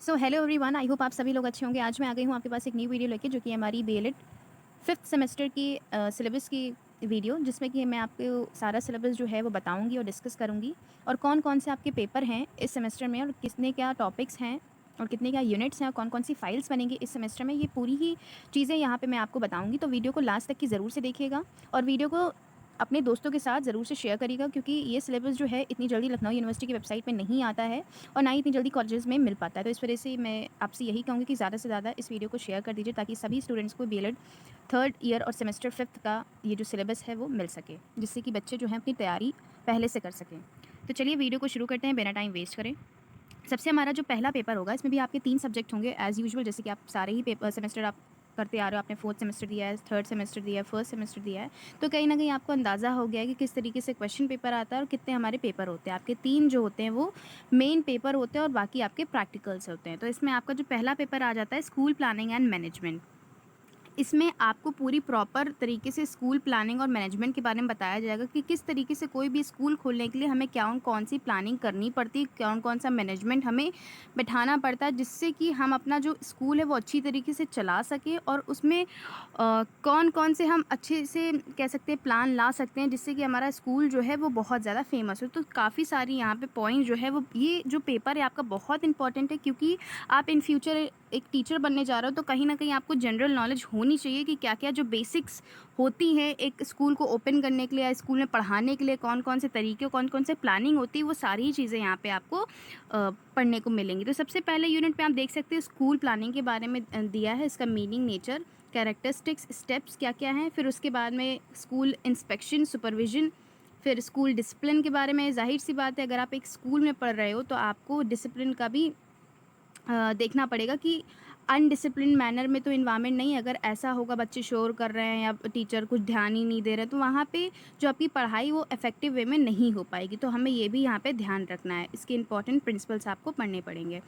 So hello everyone, I hope आप सभी लोग अच्छे होंगे। आज मैं आ गई हूँ आपके पास एक न्यू वीडियो लेके, जो कि हमारी बीएलएड फिफ्थ सेमेस्टर की सिलेबस की वीडियो, जिसमें कि मैं आपको सारा सिलेबस जो है वो बताऊंगी और डिस्कस करूंगी, और कौन कौन से आपके पेपर हैं इस सेमेस्टर में, और कितने क्या टॉपिक्स हैं, और कितने क्या यूनिट्स हैं, और कौन कौन सी फाइल्स बनेंगी इस सेमेस्टर में। ये पूरी ही चीज़ें यहाँ पे मैं आपको बताऊँगी, तो वीडियो को लास्ट तक की ज़रूर से देखिएगा, और वीडियो को अपने दोस्तों के साथ ज़रूर से शेयर करिएगा, क्योंकि ये सिलेबस जो है इतनी जल्दी लखनऊ यूनिवर्सिटी की वेबसाइट पे नहीं आता है, और ना ही इतनी जल्दी कॉलेजेस में मिल पाता है। तो इस वजह से मैं आपसे यही कहूँगी कि ज़्यादा से ज़्यादा इस वीडियो को शेयर कर दीजिए, ताकि सभी स्टूडेंट्स को बीएलएड थर्ड ईयर और सेमेस्टर फिफ्थ का ये जो सिलेबस है वो मिल सके, जिससे कि बच्चे जो हैं अपनी तैयारी पहले से कर सकें। तो चलिए वीडियो को शुरू करते हैं बिना टाइम वेस्ट करें। सबसे हमारा जो पहला पेपर होगा, इसमें भी आपके 3 सब्जेक्ट होंगे एज़ यूजुअल, जैसे कि आप सारे ही पेपर सेमेस्टर आप करते आ रहे हो। आपने फोर्थ सेमेस्टर दिया है, थर्ड सेमेस्टर दिया है, फर्स्ट सेमेस्टर दिया है, तो कहीं ना कहीं आपको अंदाज़ा हो गया है कि किस तरीके से क्वेश्चन पेपर आता है और कितने हमारे पेपर होते हैं। आपके 3 जो होते हैं वो मेन पेपर होते हैं, और बाकी आपके प्रैक्टिकल्स होते हैं। तो इसमें आपका जो पहला पेपर आ जाता है स्कूल प्लानिंग एंड मैनेजमेंट। इसमें आपको पूरी प्रॉपर तरीके से स्कूल प्लानिंग और मैनेजमेंट के बारे में बताया जाएगा कि किस तरीके से कोई भी स्कूल खोलने के लिए हमें क्या कौन सी प्लानिंग करनी पड़ती है, कौन कौन सा मैनेजमेंट हमें बैठाना पड़ता है, जिससे कि हम अपना जो स्कूल है वो अच्छी तरीके से चला सकें, और उसमें कौन कौन से हम अच्छे से कह सकते हैं प्लान ला सकते हैं, जिससे कि हमारा स्कूल जो है वो बहुत ज़्यादा फेमस हो। तो काफ़ी सारी यहाँ पे पॉइंट जो है वो, ये जो पेपर है आपका बहुत इंपॉर्टेंट है, क्योंकि आप इन फ्यूचर एक टीचर बनने जा रहे हो, तो कहीं ना कहीं आपको जनरल नॉलेज होनी चाहिए कि क्या क्या जो बेसिक्स होती हैं एक स्कूल को ओपन करने के लिए या स्कूल में पढ़ाने के लिए, कौन कौन से तरीके, कौन कौन से प्लानिंग होती है, वो सारी ही चीज़ें यहाँ पे आपको पढ़ने को मिलेंगी। तो सबसे पहले यूनिट में आप देख सकते हैं स्कूल प्लानिंग के बारे में दिया है, इसका मीनिंग, नेचर, कैरेक्टरिस्टिक्स, स्टेप्स क्या क्या हैं। फिर उसके बाद में स्कूल इंस्पेक्शन, सुपरविजन, फिर स्कूल डिसिप्लिन के बारे में। जाहिर सी बात है, अगर आप एक स्कूल में पढ़ रहे हो तो आपको डिसिप्लिन का भी देखना पड़ेगा कि अनडिसिप्लिन मैनर में तो इन्वायरमेंट नहीं, अगर ऐसा होगा बच्चे शोर कर रहे हैं या टीचर कुछ ध्यान ही नहीं दे रहे, तो वहाँ पे जो आपकी पढ़ाई वो इफेक्टिव वे में नहीं हो पाएगी। तो हमें ये भी यहाँ पे ध्यान रखना है, इसके इंपॉर्टेंट प्रिंसिपल्स आपको पढ़ने पड़ेंगे।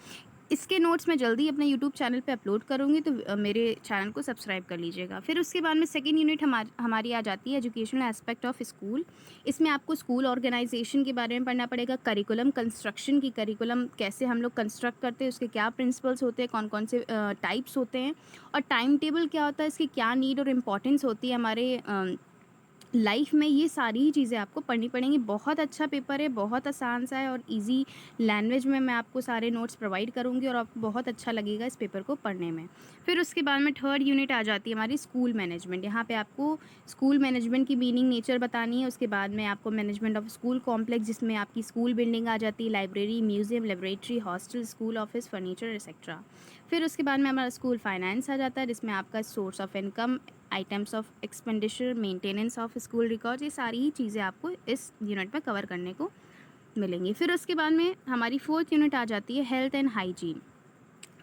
इसके नोट्स मैं जल्दी अपने यूट्यूब चैनल पे अपलोड करूँगी, तो मेरे चैनल को सब्सक्राइब कर लीजिएगा। फिर उसके बाद में सेकेंड यूनिट हमारी आ जाती है एजुकेशनल एस्पेक्ट ऑफ स्कूल। इसमें आपको स्कूल ऑर्गेनाइजेशन के बारे में पढ़ना पड़ेगा, करिकुलम कंस्ट्रक्शन की, करिकुलम कैसे हम लोग कंस्ट्रक्ट करते हैं, उसके क्या प्रिंसिपल्स होते हैं, कौन कौन से टाइप्स होते हैं, और टाइम टेबल क्या होता है, इसकी क्या नीड और इम्पोर्टेंस होती है हमारे लाइफ में। ये सारी ही चीज़ें आपको पढ़नी पड़ेंगी। बहुत अच्छा पेपर है, बहुत आसान सा है, और इजी लैंग्वेज में मैं आपको सारे नोट्स प्रोवाइड करूँगी, और आपको बहुत अच्छा लगेगा इस पेपर को पढ़ने में। फिर उसके बाद में थर्ड यूनिट आ जाती है हमारी स्कूल मैनेजमेंट। यहाँ पे आपको स्कूल मैनेजमेंट की मीनिंग, नेचर बतानी है। उसके बाद में आपको मैनेजमेंट ऑफ स्कूल कॉम्प्लेक्स, जिसमें आपकी स्कूल बिल्डिंग आ जाती है, library, museum, laboratory, hostel, school office, furniture, etcetera. फिर उसके बाद में हमारा स्कूल फाइनेंस आ जाता है, जिसमें आपका source of income, items of expenditure, maintenance of school records, ये सारी ही चीज़ें आपको इस यूनिट में कवर करने को मिलेंगी। फिर उसके बाद में हमारी फोर्थ यूनिट आ जाती है health and hygiene.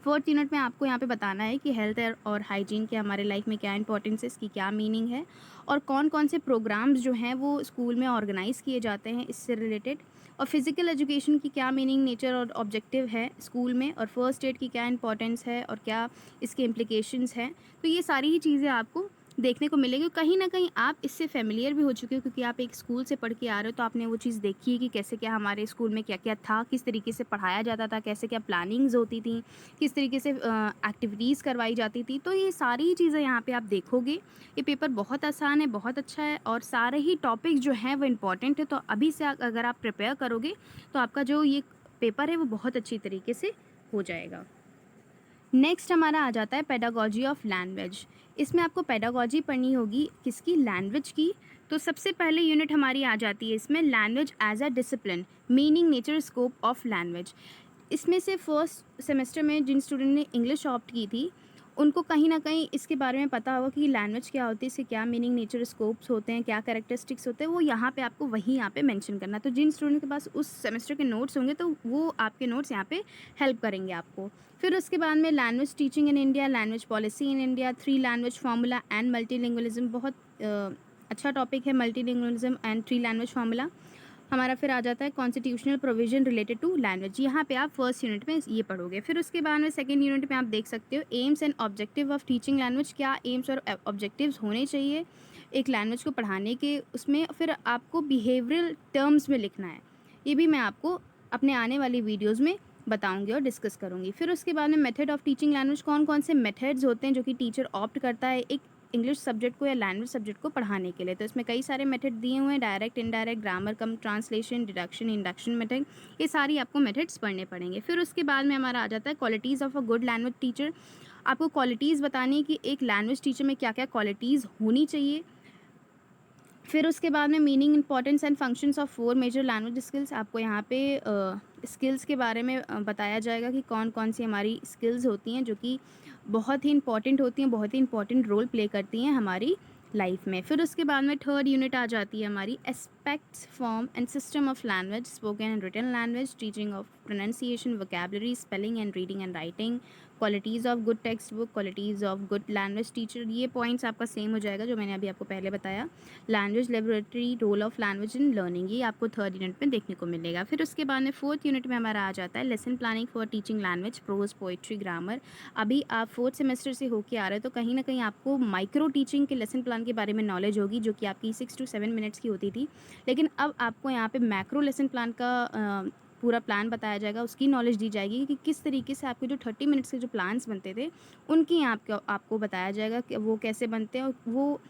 Fourth unit में आपको यहाँ पे बताना है कि हेल्थ और हाइजीन के हमारे लाइफ में क्या इंपॉर्टेंस है, इसकी क्या मीनिंग है, और कौन कौन से प्रोग्राम्स जो हैं वो स्कूल में ऑर्गेनाइज़ किए जाते हैं इससे रिलेटेड, और फिज़िकल एजुकेशन की क्या मीनिंग, नेचर और ऑब्जेक्टिव है स्कूल में, और फर्स्ट एड की क्या इंपॉर्टेंस है और क्या इसके इम्प्लीकेशंस हैं। तो ये सारी ही चीज़ें आपको देखने को मिलेगी। कहीं ना कहीं आप इससे फेमिलियर भी हो चुके हो, क्योंकि आप एक स्कूल से पढ़ के आ रहे हो, तो आपने वो चीज़ देखी है कि कैसे क्या हमारे स्कूल में क्या क्या था, किस तरीके से पढ़ाया जाता था, कैसे क्या प्लानिंग्स होती थी, किस तरीके से एक्टिविटीज़ करवाई जाती थी। तो ये सारी ही चीज़ें यहाँ पे आप देखोगे। ये पेपर बहुत आसान है, बहुत अच्छा है, और सारे ही टॉपिक्स जो हैं वो इम्पॉर्टेंट है। तो अभी से अगर आप प्रिपेयर करोगे तो आपका जो ये पेपर है वो बहुत अच्छी तरीके से हो जाएगा। नेक्स्ट हमारा आ जाता है पेडागोजी ऑफ लैंग्वेज। इसमें आपको पेडागोजी पढ़नी होगी, किसकी, लैंग्वेज की। तो सबसे पहले यूनिट हमारी आ जाती है इसमें language as a discipline, meaning, nature, scope of language. इसमें से फर्स्ट सेमेस्टर में जिन स्टूडेंट ने इंग्लिश ऑप्ट की थी, उनको कहीं ना कहीं इसके बारे में पता होगा कि लैंग्वेज क्या होती है, इससे क्या मीनिंग, नेचर, स्कोप्स होते हैं, क्या कैरेक्टरिस्टिक्स होते हैं, वो यहाँ पे आपको वही यहाँ पे मेंशन करना है। तो जिन स्टूडेंट के पास उस सेमेस्टर के नोट्स होंगे तो वो आपके नोट्स यहाँ पे हेल्प करेंगे आपको। फिर उसके बाद में language teaching in India, language policy in India, 3 language formula and multilingualism. बहुत अच्छा टॉपिक है मल्टीलिंगुअलिज्म एंड 3 लैंग्वेज फार्मूला हमारा। फिर आ जाता है constitutional provision related to language. यहाँ पे आप फर्स्ट यूनिट में ये पढ़ोगे। फिर उसके बाद में सेकंड यूनिट में आप देख सकते हो AIIMS and objective of teaching language, क्या एम्स और ऑब्जेक्टिव्स होने चाहिए एक लैंग्वेज को पढ़ाने के उसमें। फिर आपको बिहेवियरल टर्म्स में लिखना है, ये भी मैं आपको अपने आने वाली वीडियोज़ में बताऊँगी और डिस्कस करूँगी। फिर उसके बाद में मेथड ऑफ़ टीचिंग लैंग्वेज, कौन-कौन से मेथड्स होते हैं जो कि टीचर ऑप्ट करता है एक इंग्लिश सब्जेक्ट को या लैंग्वेज सब्जेक्ट को पढ़ाने के लिए। तो इसमें कई सारे मेथड दिए हुए हैं, डायरेक्ट, इनडायरेक्ट, ग्रामर कम ट्रांसलेशन, डिडक्शन, इंडक्शन मेथड, ये सारी आपको मेथड्स पढ़ने पड़ेंगे। फिर उसके बाद में हमारा आ जाता है qualities of a good language teacher. आपको क्वालिटीज़ बतानी है कि एक लैंग्वेज टीचर में क्या-क्या क्वालिटीज़ होनी चाहिए। फिर उसके बाद में meaning, importance and functions of 4 major language skills, आपको यहाँ पे स्किल्स के बारे में बताया जाएगा कि कौन-कौन सी हमारी स्किल्स होती हैं जो कि बहुत ही इंपॉर्टेंट होती हैं, बहुत ही इंपॉर्टेंट रोल प्ले करती हैं हमारी लाइफ में। फिर उसके बाद में थर्ड यूनिट आ जाती है हमारी aspects, form and system of language, spoken and written language, teaching of pronunciation, vocabulary, spelling and reading and writing, qualities of good text book, qualities of good language teacher. ये points आपका same हो जाएगा जो मैंने अभी आपको पहले बताया। Language laboratory, role of language in learning, ये आपको थर्ड यूनिट में देखने को मिलेगा। फिर उसके बाद में फोर्थ यूनिट में हमारा आ जाता है lesson planning for teaching language, prose, poetry, grammar. अभी आप फोर्थ सेमेस्टर से होके आ रहे हो तो कहीं ना कहीं आपको माइक्रो टीचिंग के लेसन प्लान के बारे में नॉलेज होगी जो कि आपकी 6 to 7 मिनट्स की होती थी, लेकिन अब आपको यहाँ पे मैक्रो लेसन प्लान का पूरा प्लान बताया जाएगा, उसकी नॉलेज दी जाएगी कि किस तरीके से आपके जो 30 मिनट्स के जो प्लान्स बनते थे उनकी यहाँ आपको बताया जाएगा कि वो कैसे बनते हैं और वो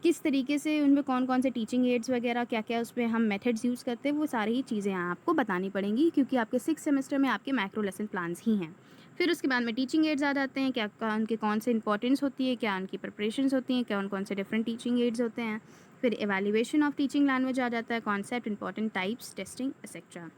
किस तरीके से उनमें कौन-कौन से टीचिंग एड्स वगैरह क्या-क्या उसमें हम मेथड्स यूज़ करते हैं, वो सारी ही चीज़ें यहाँ आपको बतानी पड़ेंगी क्योंकि आपके 6 सेमेस्टर में आपके मैक्रो लेसन प्लान्स ही हैं। फिर उसके बाद में टीचिंग एड्स आ जाते हैं, क्या उनके कौन से इंपॉर्टेंस होती है, क्या उनकी प्रिपरेशंस होती हैं, कौन-कौन से डिफरेंट टीचिंग एड्स होते हैं। फिर इवैल्यूएशन ऑफ टीचिंग लैंग्वेज आ जाता है, concept, important types, testing etcetera.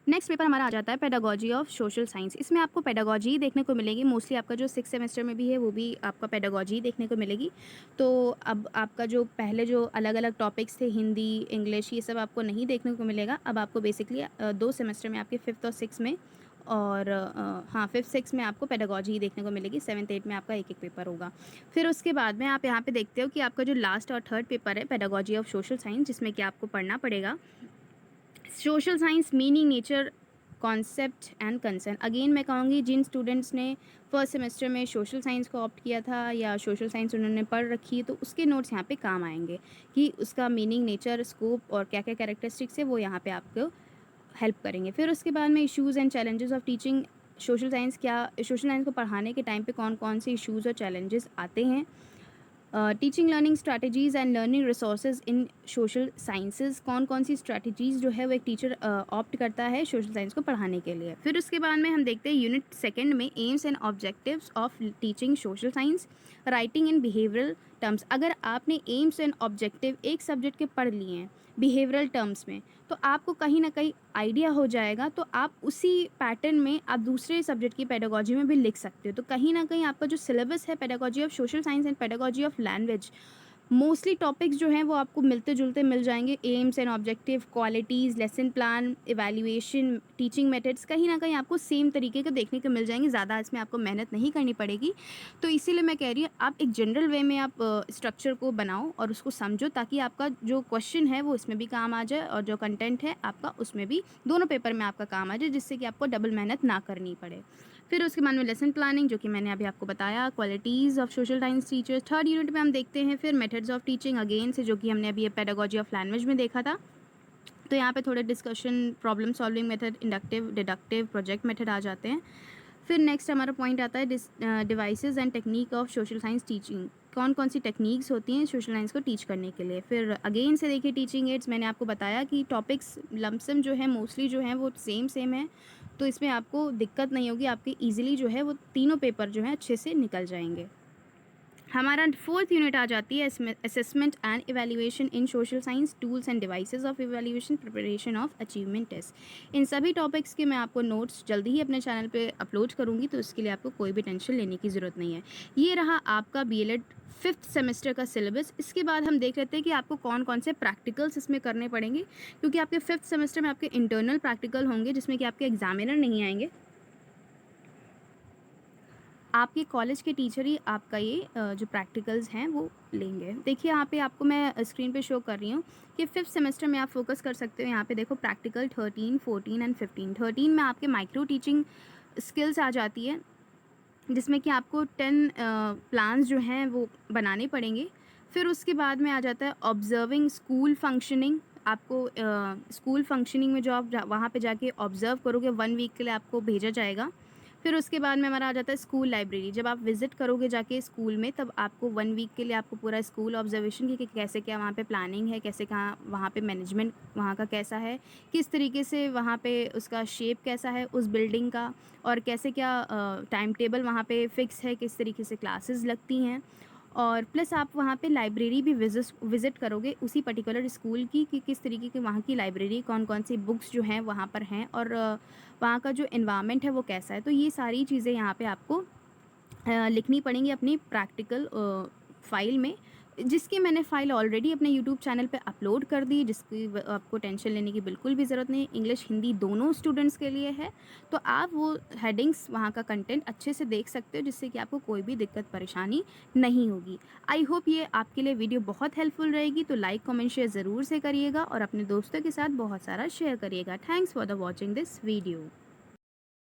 Next paper हमारा आ जाता है पेडागोजी ऑफ सोशल साइंस। इसमें आपको पेडागोजी ही देखने को मिलेगी, मोस्टली आपका जो 6 सेमेस्टर में भी है वो भी आपका पेडागोजी ही देखने को मिलेगी। तो अब आपका जो पहले जो अलग अलग टॉपिक्स थे, हिंदी, इंग्लिश, ये सब आपको नहीं देखने को मिलेगा। अब आपको बेसिकली 2 सेमेस्टर में आपके 5th और 6th में और हाँ 5th 6th में आपको पेडागोजी ही देखने को मिलेगी, 7th 8th में आपका एक एक पेपर होगा। फिर उसके बाद में आप यहाँ पे देखते हो कि आपका जो लास्ट और थर्ड पेपर है पेडागोजी ऑफ सोशल साइंस, जिसमें कि आपको पढ़ना पड़ेगा social science, meaning, nature, concept and concern. Again मैं कहूँगी जिन स्टूडेंट्स ने फर्स्ट सेमेस्टर में सोशल साइंस को ऑप्ट किया था या सोशल साइंस उन्होंने पढ़ रखी है तो उसके नोट्स यहाँ पे काम आएंगे कि उसका मीनिंग, नेचर, स्कोप और क्या क्या कैरेक्टरिस्टिक्स है वो यहाँ पे आपको हेल्प करेंगे। फिर उसके बाद में issues and challenges of teaching social science, क्या सोशल साइंस को पढ़ाने के टाइम पे कौन कौन से इश्यूज़ और चैलेंजेस आते हैं। Teaching learning strategies and learning resources in social sciences, कौन कौन सी स्ट्रैटेजीज़ जो है वो एक टीचर ऑप्ट करता है सोशल साइंस को पढ़ाने के लिए। फिर उसके बाद में हम देखते हैं यूनिट सेकंड में AIIMS and objectives of teaching social science, writing in behavioural terms. अगर आपने एम्स एंड ऑब्जेक्टिव एक सब्जेक्ट के पढ़ लिए हैं बिहेवियरल टर्म्स में तो आपको कहीं ना कहीं आइडिया हो जाएगा, तो आप उसी पैटर्न में आप दूसरे सब्जेक्ट की पेडागोजी में भी लिख सकते हो। तो कहीं ना कहीं आपका जो सिलेबस है pedagogy of social science and pedagogy of language, mostly topics जो हैं वो आपको मिलते जुलते मिल जाएंगे। AIIMS and objective, qualities, lesson plan, evaluation, teaching methods कहीं ना कहीं आपको सेम तरीके के देखने को मिल जाएंगे, ज़्यादा इसमें आपको मेहनत नहीं करनी पड़ेगी। तो इसीलिए मैं कह रही हूँ आप एक जनरल वे में आप स्ट्रक्चर को बनाओ और उसको समझो ताकि आपका जो क्वेश्चन है वो इसमें भी काम आ जाए और जो कंटेंट है आपका उसमें भी, दोनों पेपर में आपका काम आ जाए, जिससे कि आपको डबल मेहनत ना करनी पड़े। फिर उसके बाद में लेसन प्लानिंग जो कि मैंने अभी आपको बताया, qualities of social science teachers. Third unit में हम देखते हैं फिर मेथड्स ऑफ टीचिंग अगेन से, जो कि हमने अभी पेडागोजी ऑफ लैंग्वेज में देखा था। तो यहाँ पे थोड़े discussion, problem solving method, inductive, deductive, project method आ जाते हैं। फिर नेक्स्ट हमारा पॉइंट आता है devices and technique of social science teaching, कौन कौन सी टेक्निक्स होती हैं सोशल साइंस को टीच करने के लिए। फिर अगेन से देखिए टीचिंग एड्स, मैंने आपको बताया कि टॉपिक्स लमसम जो है मोस्टली जो है वो सेम है, तो इसमें आपको दिक्कत नहीं होगी, आपके ईजिली जो है वो तीनों पेपर जो है अच्छे से निकल जाएंगे। हमारा फोर्थ यूनिट आ जाती है assessment and evaluation in social science, tools and devices of evaluation, preparation of achievement test. इन सभी टॉपिक्स के मैं आपको नोट्स जल्दी ही अपने चैनल पे अपलोड करूँगी, तो इसके लिए आपको कोई भी टेंशन लेने की ज़रूरत नहीं है। ये रहा आपका बीएलएड 5th सेमेस्टर का सिलेबस। इसके बाद हम देख लेते हैं कि आपको कौन कौन से प्रैक्टिकल्स इसमें करने पड़ेंगे, क्योंकि आपके 5th सेमेस्टर में आपके इंटरनल प्रैक्टिकल होंगे जिसमें कि आपके एग्जामिनर नहीं आएंगे, आपके कॉलेज के टीचर ही आपका ये जो प्रैक्टिकल्स हैं वो लेंगे। देखिए यहाँ पे आपको मैं स्क्रीन पे शो कर रही हूँ कि 5th सेमेस्टर में आप फोकस कर सकते हो। यहाँ पे देखो प्रैक्टिकल 13, 14 एंड 15। 13 में आपके माइक्रो टीचिंग स्किल्स आ जाती है, जिसमें कि आपको 10 प्लान्स जो हैं वो बनाने पड़ेंगे। फिर उसके बाद में आ जाता है ऑब्जर्विंग स्कूल फंक्शनिंग, आपको स्कूल फंक्शनिंग में जो आप वहाँ पे जाके ऑब्ज़र्व करोगे 1 वीक के लिए आपको भेजा जाएगा। फिर उसके बाद में हमारा आ जाता है स्कूल लाइब्रेरी। जब आप विज़िट करोगे जाके स्कूल में, तब आपको 1 वीक के लिए आपको पूरा स्कूल ऑब्ज़र्वेशन की कि कैसे क्या वहाँ पे प्लानिंग है, कैसे कहाँ वहाँ पे मैनेजमेंट वहाँ का कैसा है, किस तरीके से वहाँ पे उसका शेप कैसा है उस बिल्डिंग का, और कैसे क्या टाइम टेबल वहाँ पे फ़िक्स है, किस तरीके से क्लासेस लगती हैं। और प्लस आप वहाँ पे लाइब्रेरी भी विज़िट करोगे उसी पर्टिकुलर स्कूल की, कि किस तरीके की वहाँ की लाइब्रेरी, कौन-कौन सी बुक्स जो हैं वहाँ पर हैं, और वहाँ का जो एनवायरनमेंट है वो कैसा है। तो ये सारी चीज़ें यहाँ पे आपको लिखनी पड़ेंगी अपनी प्रैक्टिकल फ़ाइल में, जिसकी मैंने फ़ाइल ऑलरेडी अपने यूट्यूब चैनल पे अपलोड कर दी, जिसकी आपको टेंशन लेने की बिल्कुल भी ज़रूरत नहीं। इंग्लिश हिंदी दोनों स्टूडेंट्स के लिए है। तो आप वो हेडिंग्स, वहाँ का कंटेंट अच्छे से देख सकते हो, जिससे कि आपको कोई भी दिक्कत परेशानी नहीं होगी। आई होप ये आपके लिए वीडियो बहुत हेल्पफुल रहेगी। तो लाइक कमेंट शेयर ज़रूर से करिएगा और अपने दोस्तों के साथ बहुत सारा शेयर करिएगा। Thanks for the watching this video.